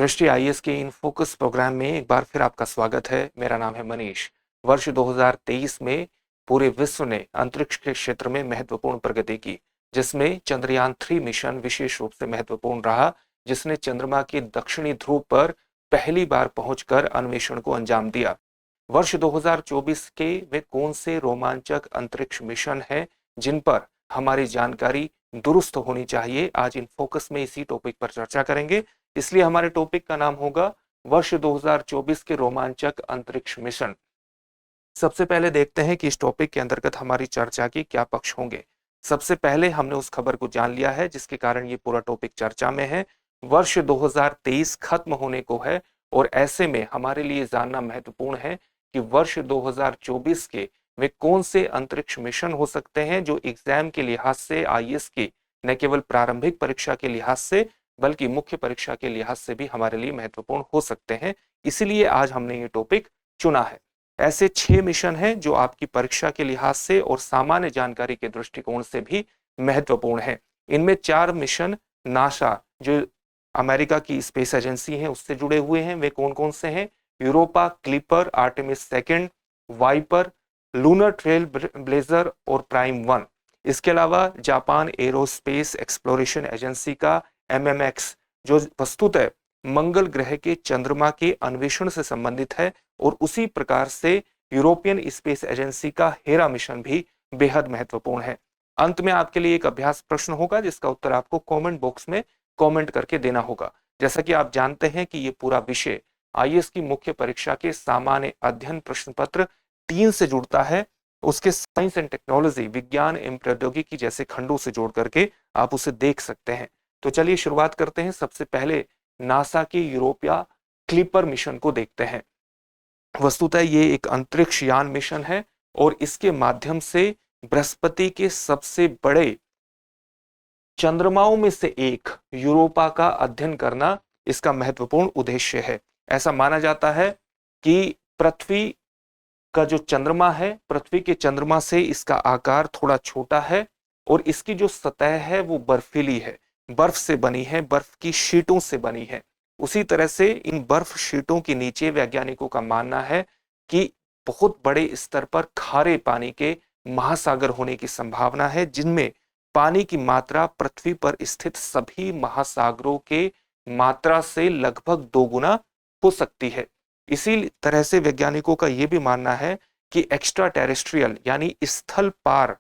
दृष्टि आईएएस के in focus programme में एक बार फिर आपका स्वागत है। मेरा नाम है मनीष। वर्ष 2023 में पूरे विश्व ने अंतरिक्ष के क्षेत्र में महत्वपूर्ण प्रगति की, जिसमें चंद्रयान 3 मिशन विशेष रूप से महत्वपूर्ण रहा, जिसने चंद्रमा के दक्षिणी ध्रुव पर पहली बार पहुंचकर अन्वेषण को अंजाम दिया। वर्ष 2024 के वे कौन से रोमांचक अंतरिक्ष मिशन हैं जिन पर हमारी जानकारी दुरुस्त होनी चाहिए, आज इन फोकस में इसी टॉपिक पर चर्चा करेंगे। इसलिए हमारे टॉपिक का नाम होगा वर्ष 2024 के रोमांचक अंतरिक्ष मिशन। सबसे पहले देखते हैं कि इस टॉपिक के अंतर्गत हमारी चर्चा के क्या पक्ष होंगे। सबसे पहले हमने उस खबर को जान लिया है जिसके कारण ये पूरा टॉपिक चर्चा में है। वर्ष 2023 खत्म होने को है और ऐसे में हमारे लिए जानना महत्वपूर्ण है कि वर्ष 2024 के वे कौन से अंतरिक्ष मिशन हो सकते हैं जो एग्जाम के लिहाज से आईएएस की न केवल प्रारंभिक परीक्षा के लिहाज से बल्कि मुख्य परीक्षा के लिहाज से भी हमारे लिए महत्वपूर्ण हो सकते हैं। इसीलिए आज हमने ये टॉपिक चुना है। ऐसे 6 मिशन हैं जो आपकी परीक्षा के लिहाज से और सामान्य जानकारी के दृष्टिकोण से भी महत्वपूर्ण है। इनमें 4 मिशन नासा जो अमेरिका की स्पेस एजेंसी है उससे जुड़े हुए हैं। वे कौन कौन से हैं? Europa Clipper, Artemis second, Viper, lunar trailblazer और प्राइम 1। इसके अलावा जापान एरोस्पेस एक्सप्लोरेशन एजेंसी का MMX जो वस्तुतः मंगल ग्रह के चंद्रमा के अन्वेषण से संबंधित है, और उसी प्रकार से यूरोपियन स्पेस एजेंसी का हेरा मिशन भी बेहद महत्वपूर्ण है। अंत में आपके लिए एक अभ्यास प्रश्न होगा जिसका उत्तर आपको कमेंट बॉक्स में कमेंट करके देना होगा। जैसा कि आप जानते हैं कि ये पूरा विषय आईएएस की मुख्य परीक्षा के सामान्य अध्ययन प्रश्न पत्र 3 से जुड़ता है। उसके साइंस एंड टेक्नोलॉजी, विज्ञान एवं प्रौद्योगिकी जैसे खंडों से जोड़ करके आप उसे देख सकते हैं। तो चलिए शुरुआत करते हैं। सबसे पहले नासा के यूरोपिया क्लिपर मिशन को देखते हैं। वस्तुतः ये एक अंतरिक्ष यान मिशन है और इसके माध्यम से बृहस्पति के सबसे बड़े चंद्रमाओं में से एक यूरोपा का अध्ययन करना इसका महत्वपूर्ण उद्देश्य है। ऐसा माना जाता है कि पृथ्वी का जो चंद्रमा है, पृथ्वी के चंद्रमा से इसका आकार थोड़ा छोटा है और इसकी जो सतह है वो बर्फीली है, बर्फ से बनी है, बर्फ की शीटों से बनी है। उसी तरह से इन बर्फ शीटों के नीचे वैज्ञानिकों का मानना है कि बहुत बड़े स्तर पर खारे पानी के महासागर होने की संभावना है, जिनमें पानी की मात्रा पृथ्वी पर स्थित सभी महासागरों के मात्रा से लगभग 2 गुना हो सकती है। इसी तरह से वैज्ञानिकों का यह भी मानना है कि एक्स्ट्रा टेरेस्ट्रियल यानी स्थल पार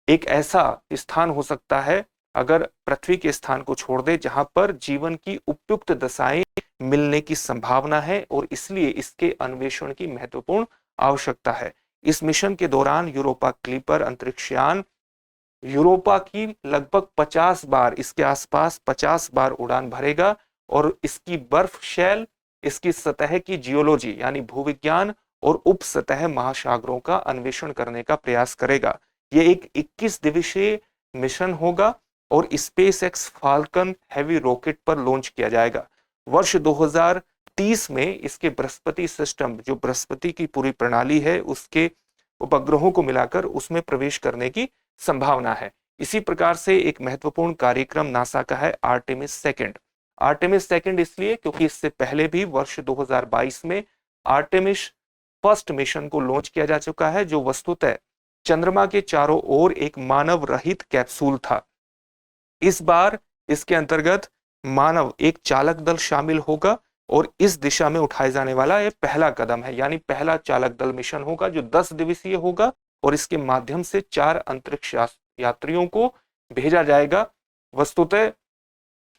एक ऐसा स्थान हो सकता है, अगर पृथ्वी के स्थान को छोड़ दे, जहां पर जीवन की उपयुक्त दशाएं मिलने की संभावना है और इसलिए इसके अन्वेषण की महत्वपूर्ण आवश्यकता है। इस मिशन के दौरान यूरोपा क्लिपर अंतरिक्षयान यूरोपा की लगभग 50 बार, इसके आसपास 50 बार उड़ान भरेगा और इसकी बर्फ शैल, इसकी सतह की जियोलॉजी यानी भूविज्ञान और उप सतह महासागरों का अन्वेषण करने का प्रयास करेगा। यह एक 21 दिवसीय मिशन होगा और स्पेसएक्स फाल्कन हैवी रॉकेट पर लॉन्च किया जाएगा। वर्ष 2030 में इसके बृहस्पति सिस्टम, जो बृहस्पति की पूरी प्रणाली है, उसके उपग्रहों को मिलाकर उसमें प्रवेश करने की संभावना है। इसी प्रकार से एक महत्वपूर्ण कार्यक्रम नासा का है आर्टेमिस सेकंड। आर्टेमिस सेकंड इसलिए क्योंकि इससे पहले भी वर्ष 2022 में आर्टेमिस फर्स्ट मिशन को लॉन्च किया जा चुका है, जो वस्तुतः चंद्रमा के चारों ओर एक मानव रहित कैप्सूल था। इस बार इसके अंतर्गत मानव एक चालक दल शामिल होगा और इस दिशा में उठाए जाने वाला यह पहला कदम है, यानी पहला चालक दल मिशन होगा जो 10 दिवसीय होगा और इसके माध्यम से 4 अंतरिक्ष यात्रियों को भेजा जाएगा। वस्तुतः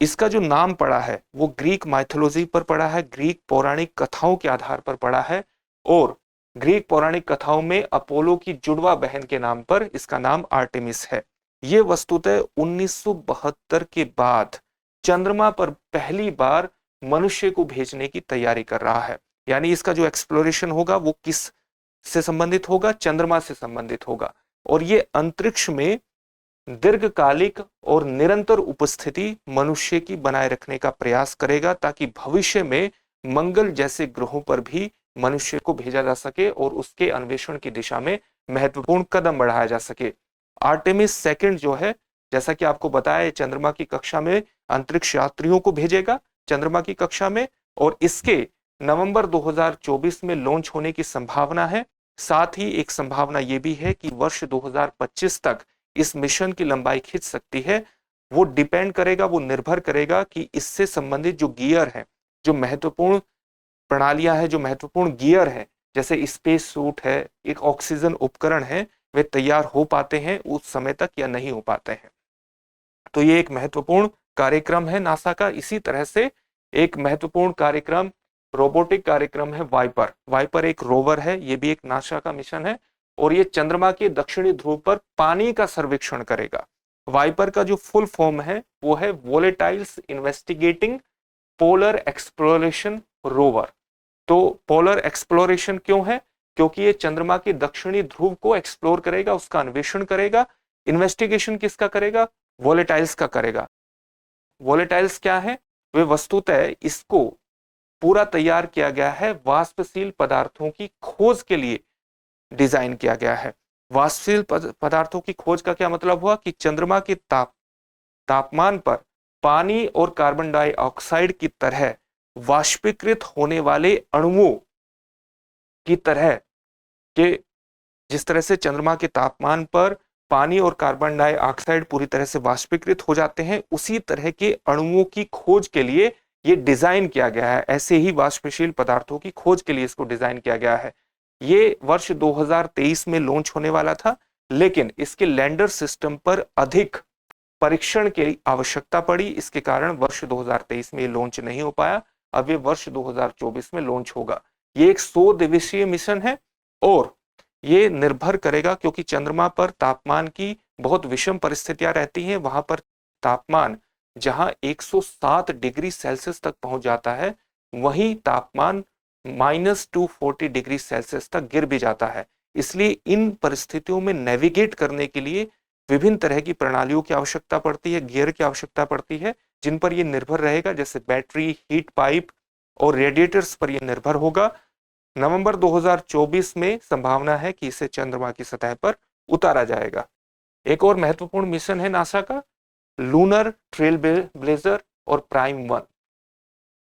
इसका जो नाम पड़ा है वो ग्रीक माइथोलॉजी पर पड़ा है, ग्रीक पौराणिक कथाओं के आधार पर पड़ा है, और ग्रीक पौराणिक कथाओं में अपोलो की जुड़वा बहन के नाम पर इसका नाम आर्टेमिस है। ये वस्तुतः 1972 के बाद चंद्रमा पर पहली बार मनुष्य को भेजने की तैयारी कर रहा है। यानी इसका जो एक्सप्लोरेशन होगा वो किस से संबंधित होगा? चंद्रमा से संबंधित होगा, और ये अंतरिक्ष में दीर्घकालिक और निरंतर उपस्थिति मनुष्य की बनाए रखने का प्रयास करेगा, ताकि भविष्य में मंगल जैसे ग्रहों पर भी मनुष्य को भेजा जा सके और उसके अन्वेषण की दिशा में महत्वपूर्ण कदम बढ़ाया जा सके। आर्टेमिस सेकंड जो है, जैसा कि आपको बताया, चंद्रमा की कक्षा में अंतरिक्ष यात्रियों को भेजेगा, चंद्रमा की कक्षा में, और इसके नवंबर 2024 में लॉन्च होने की संभावना है। साथ ही एक संभावना यह भी है कि वर्ष 2025 तक इस मिशन की लंबाई खिंच सकती है। वो डिपेंड करेगा, वो निर्भर करेगा कि इससे संबंधित जो गियर है, जो महत्वपूर्ण प्रणालियां हैं, जो महत्वपूर्ण गियर है, जैसे स्पेस सूट है, एक ऑक्सीजन उपकरण है, वे तैयार हो पाते हैं उस समय तक या नहीं हो पाते हैं। तो ये एक महत्वपूर्ण कार्यक्रम है नासा का। इसी तरह से एक महत्वपूर्ण कार्यक्रम, रोबोटिक कार्यक्रम है वाइपर। वाइपर एक रोवर है, ये भी एक नासा का मिशन है, और ये चंद्रमा के दक्षिणी ध्रुव पर पानी का सर्वेक्षण करेगा। वाइपर का जो फुल फॉर्म है वो है volatiles investigating polar exploration rover. तो पोलर एक्सप्लोरेशन क्यों है? क्योंकि ये चंद्रमा के दक्षिणी ध्रुव को एक्सप्लोर करेगा, उसका अन्वेषण करेगा। इन्वेस्टिगेशन किसका करेगा? वोलेटाइल्स का करेगा। वोलेटाइल्स क्या है? वे वस्तुतः इसको पूरा तैयार किया गया है, वाष्पशील पदार्थों की खोज के लिए डिजाइन किया गया है। वाष्पशील पदार्थों की खोज का क्या मतलब हुआ कि चंद्रमा के तापमान पर पानी और कार्बन डाइऑक्साइड की तरह वाष्पीकृत होने वाले अणुओं की तरह के, जिस तरह से चंद्रमा के तापमान पर पानी और कार्बन डाइऑक्साइड पूरी तरह से वाष्पीकृत हो जाते हैं, उसी तरह के अणुओं की खोज के लिए ये डिजाइन किया गया है। ऐसे ही वाष्पशील पदार्थों की खोज के लिए इसको डिजाइन किया गया है। ये वर्ष 2023 में लॉन्च होने वाला था, लेकिन इसके लैंडर सिस्टम पर अधिक परीक्षण की आवश्यकता पड़ी। इसके कारण वर्ष 2023 में लॉन्च नहीं हो पाया। अब ये वर्ष 2024 में लॉन्च होगा। ये एक 100 दिवसीय मिशन है और ये निर्भर करेगा, क्योंकि चंद्रमा पर तापमान की बहुत विषम परिस्थितियां रहती हैं। वहां पर तापमान जहां 107 डिग्री सेल्सियस तक पहुंच जाता है, वहीं तापमान -240 डिग्री सेल्सियस तक गिर भी जाता है। इसलिए इन परिस्थितियों में नेविगेट करने के लिए विभिन्न तरह की प्रणालियों की आवश्यकता पड़ती है, गियर की आवश्यकता पड़ती है, जिन पर यह निर्भर रहेगा, जैसे बैटरी, हीट पाइप और रेडिएटर्स पर यह निर्भर होगा। नवंबर 2024 में संभावना है कि इसे चंद्रमा की सतह पर उतारा जाएगा। एक और महत्वपूर्ण मिशन है नासा का, लूनर ट्रेल ब्लेजर और प्राइम 1।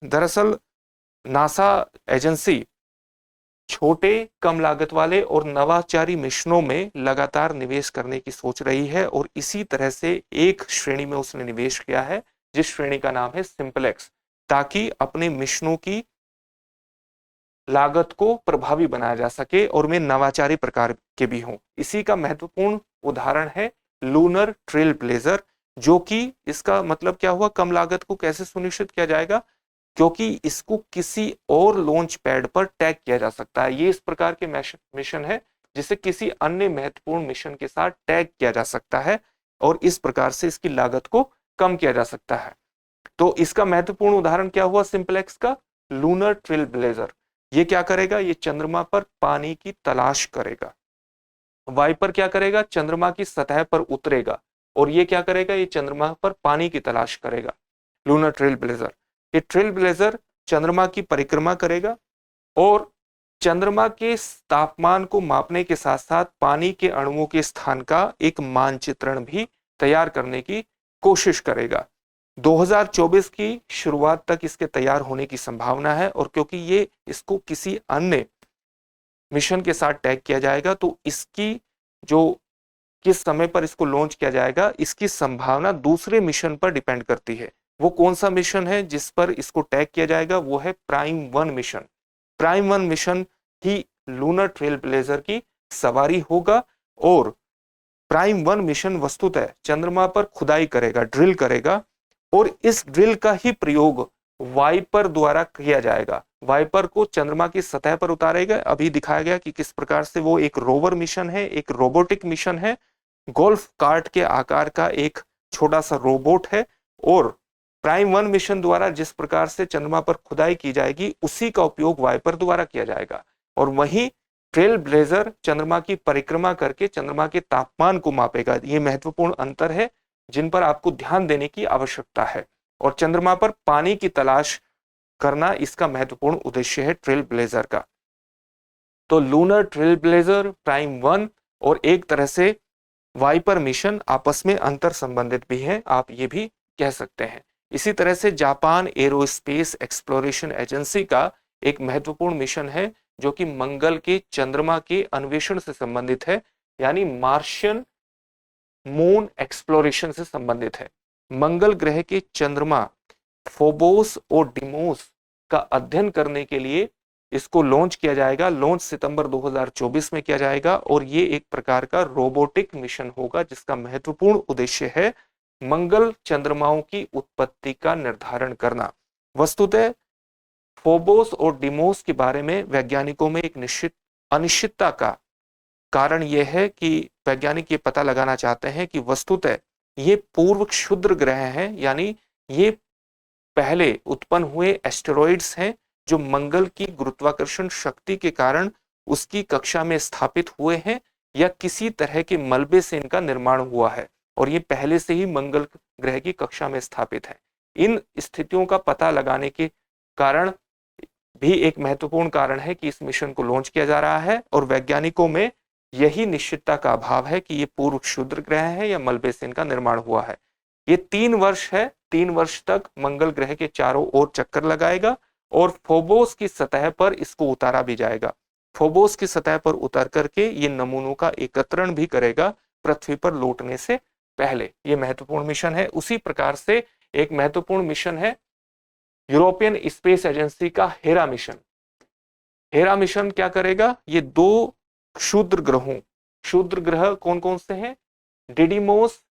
दरअसल नासा एजेंसी छोटे, कम लागत वाले और नवाचारी मिशनों में लगातार निवेश करने की सोच रही है, और इसी तरह से एक श्रेणी में उसने निवेश किया है, जिस श्रेणी का नाम है सिंपलेक्स, ताकि अपने मिशनों की लागत को प्रभावी बनाया जा सके और वे नवाचारी प्रकार के भी हों। इसी का महत्वपूर्ण उदाहरण है लूनर ट्रेल ब्लेजर, जो कि इसका मतलब क्या हुआ, कम लागत को कैसे सुनिश्चित किया जाएगा, क्योंकि इसको किसी और लॉन्च पैड पर टैग किया जा सकता है। ये इस प्रकार के मिशन है जिसे किसी अन्य महत्वपूर्ण मिशन के साथ टैग किया जा सकता है, और इस प्रकार से इसकी लागत को कम किया जा सकता है। तो इसका महत्वपूर्ण उदाहरण क्या हुआ सिंपलेक्स का? Lunar trail blazer. ये क्या करेगा? ये चंद्रमा पर पानी की तलाश करेगा। वाइपर क्या करेगा? चंद्रमा की सतह पर उतरेगा, और ये क्या करेगा? ये चंद्रमा पर पानी की तलाश करेगा। लूनर ट्रेल ब्लेजर, ये ट्रेल ब्लेजर चंद्रमा की परिक्रमा करेगा और चंद्रमा के तापमान को मापने के साथ साथ पानी के अणुओं के स्थान का एक मानचित्रण भी तैयार करने की कोशिश करेगा। 2024 की शुरुआत तक इसके तैयार होने की संभावना है, और क्योंकि ये इसको किसी अन्य मिशन के साथ टैग किया जाएगा, तो इसकी जो किस समय पर इसको लॉन्च किया जाएगा, इसकी संभावना दूसरे मिशन पर डिपेंड करती है। वो कौन सा मिशन है जिस पर इसको टैग किया जाएगा? वो है प्राइम 1 मिशन। प्राइम 1 मिशन ही लूनर ट्रेल ब्लेजर की सवारी होगा, और प्राइम 1 मिशन वस्तुतः चंद्रमा पर खुदाई करेगा, ड्रिल करेगा, और इस ड्रिल का ही प्रयोग वाइपर द्वारा किया जाएगा। वाइपर को चंद्रमा की सतह पर उतारेगा। अभी दिखाया गया कि किस प्रकार से वो एक रोवर मिशन है, एक रोबोटिक मिशन है, गोल्फ कार्ट के आकार का एक छोटा सा रोबोट है, और प्राइम 1 मिशन द्वारा जिस प्रकार से चंद्रमा पर खुदाई की जाएगी, उसी का उपयोग वाइपर द्वारा किया जाएगा। और वहीं ट्रेल ब्लेजर चंद्रमा की परिक्रमा करके चंद्रमा के तापमान को मापेगा। ये महत्वपूर्ण अंतर है जिन पर आपको ध्यान देने की आवश्यकता है, और चंद्रमा पर पानी की तलाश करना इसका महत्वपूर्ण उद्देश्य है ट्रेल ब्लेजर का। तो लूनर ट्रेल ब्लेजर, प्राइम 1 और एक तरह से वाइपर मिशन आपस में अंतर संबंधित भी हैं, आप ये भी कह सकते हैं। इसी तरह से जापान एरोस्पेस एक्सप्लोरेशन एजेंसी का एक महत्वपूर्ण मिशन है जो कि मंगल के चंद्रमा के अन्वेषण से संबंधित है, यानी मार्शियन मून एक्सप्लोरेशन से संबंधित है। मंगल ग्रह के चंद्रमा फोबोस और डिमोस का अध्ययन करने के लिए इसको लॉन्च किया जाएगा। लॉन्च सितंबर 2024 में किया जाएगा और ये एक प्रकार का रोबोटिक मिशन होगा जिसका महत्वपूर्ण उद्देश्य है मंगल चंद्रमाओं की उत्पत्ति का निर्धारण करना। वस्तुतः फोबोस और डिमोस के बारे में वैज्ञानिकों में एक अनिश्चितता का कारण यह है कि वैज्ञानिक ये पता लगाना चाहते हैं कि वस्तुतः ये पूर्व क्षुद्र ग्रह हैं, यानी ये पहले उत्पन्न हुए एस्टेरॉइड्स हैं जो मंगल की गुरुत्वाकर्षण शक्ति के कारण उसकी कक्षा में स्थापित हुए हैं या किसी तरह के मलबे से इनका निर्माण हुआ है और ये पहले से ही मंगल ग्रह की कक्षा में स्थापित है। इन स्थितियों का पता लगाने के कारण भी एक महत्वपूर्ण कारण है कि इस मिशन को लॉन्च किया जा रहा है और वैज्ञानिकों में यही निश्चितता का अभाव है कि ये पूर्व क्षुद्र ग्रह है या मलबे से इनका निर्माण हुआ है। ये 3 वर्ष है, 3 वर्ष तक मंगल ग्रह के चारों ओर चक्कर लगाएगा और फोबोस की सतह पर इसको उतारा भी जाएगा। फोबोस की सतह पर उतर करके ये नमूनों का एकत्रण भी करेगा पृथ्वी पर लौटने से पहले। ये महत्वपूर्ण मिशन है। उसी प्रकार से एक महत्वपूर्ण मिशन है यूरोपियन स्पेस एजेंसी का हेरा मिशन। हेरा मिशन क्या करेगा? ये 2 क्षुद्र ग्रहों, क्षुद्र ग्रह कौन कौन से हैं? डिडिमोस,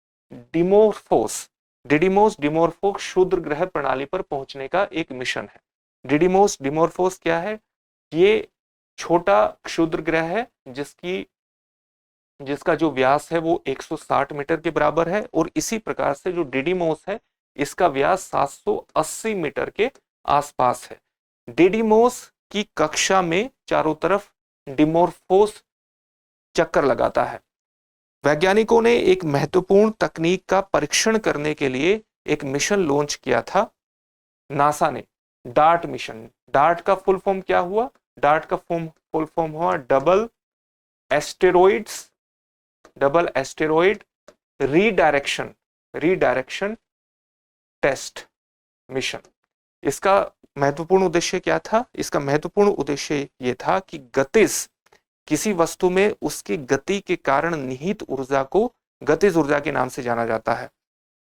डिमोर्फोस, डिडिमोस डिमोर्फोस क्षुद्र ग्रह प्रणाली पर पहुंचने का एक मिशन है। डिडिमोस डिमोर्फोस क्या है? ये छोटा क्षुद्र ग्रह है जिसका जो व्यास है वो 160 मीटर के बराबर है और इसी प्रकार से जो डिडिमोस है इसका व्यास 780 मीटर के आसपास है। डिडिमोस की कक्षा में चारों तरफ डिमोर्फोस चक्कर लगाता है। वैज्ञानिकों ने एक महत्वपूर्ण तकनीक का परीक्षण करने के लिए एक मिशन लॉन्च किया था नासा ने, डार्ट मिशन। डार्ट का फुल फॉर्म क्या हुआ? डार्ट का फुल फॉर्म हुआ double asteroid redirection test mission. इसका महत्वपूर्ण उद्देश्य क्या था? इसका महत्वपूर्ण उद्देश्य यह था कि गतिज, किसी वस्तु में उसकी गति के कारण निहित ऊर्जा को गतिज ऊर्जा के नाम से जाना जाता है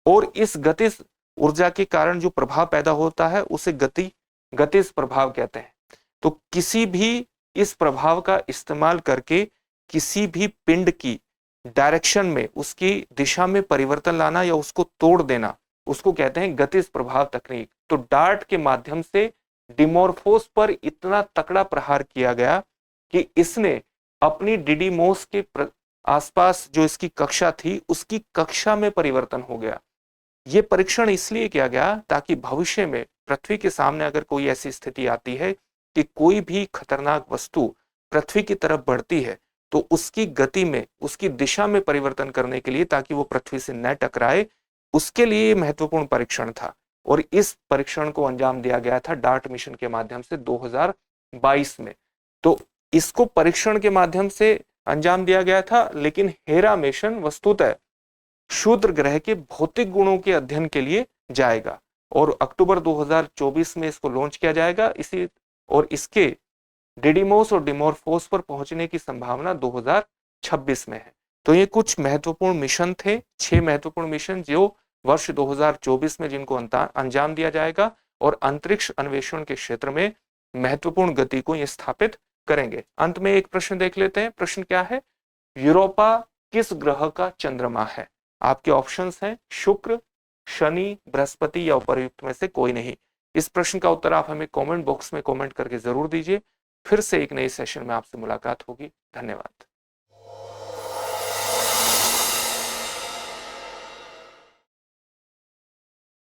और इस गतिज ऊर्जा के कारण जो प्रभाव पैदा होता है उसे गतिज प्रभाव कहते हैं। तो किसी भी इस प्रभाव का इस्तेमाल करके किसी भी पिंड की डायरेक्शन में, उसकी दिशा में परिवर्तन लाना या उसको तोड़ देना, उसको कहते हैं गतिज प्रभाव तकनीक। तो डार्ट के माध्यम से डिमोर्फोस पर इतना तकड़ा प्रहार किया गया कि इसने अपनी डिडिमोस के आसपास जो इसकी कक्षा थी उसकी कक्षा में परिवर्तन हो गया। यह परीक्षण इसलिए किया गया ताकि भविष्य में पृथ्वी के सामने अगर कोई ऐसी स्थिति आती है कि कोई भी खतरनाक वस्तु पृथ्वी की तरफ बढ़ती है तो उसकी गति में, उसकी दिशा में परिवर्तन करने के लिए, ताकि वो पृथ्वी से न टकराए, उसके लिए महत्वपूर्ण परीक्षण था और इस परीक्षण को अंजाम दिया गया था डार्ट मिशन के माध्यम से 2022 में। तो इसको परीक्षण के माध्यम से अंजाम दिया गया था, लेकिन हेरा मिशन वस्तुतः क्षुद्र ग्रह के भौतिक गुणों के अध्ययन के लिए जाएगा और अक्टूबर 2024 में इसको लॉन्च किया जाएगा। इसके डिडिमोस और डिमोर्फोस पर पहुंचने की संभावना 2026 में है। तो ये कुछ महत्वपूर्ण मिशन थे, 6 महत्वपूर्ण मिशन जो वर्ष 2024 में जिनको अंजाम दिया जाएगा और अंतरिक्ष अन्वेषण के क्षेत्र में महत्वपूर्ण गति को ये स्थापित करेंगे। अंत में एक प्रश्न देख लेते हैं। प्रश्न क्या है? यूरोपा किस ग्रह का चंद्रमा है? आपके ऑप्शंस हैं शुक्र, शनि, बृहस्पति या उपर्युक्त में से कोई नहीं। इस प्रश्न का उत्तर आप हमें कमेंट बॉक्स में कमेंट करके जरूर दीजिए। फिर से एक नए सेशन में आपसे मुलाकात होगी। धन्यवाद।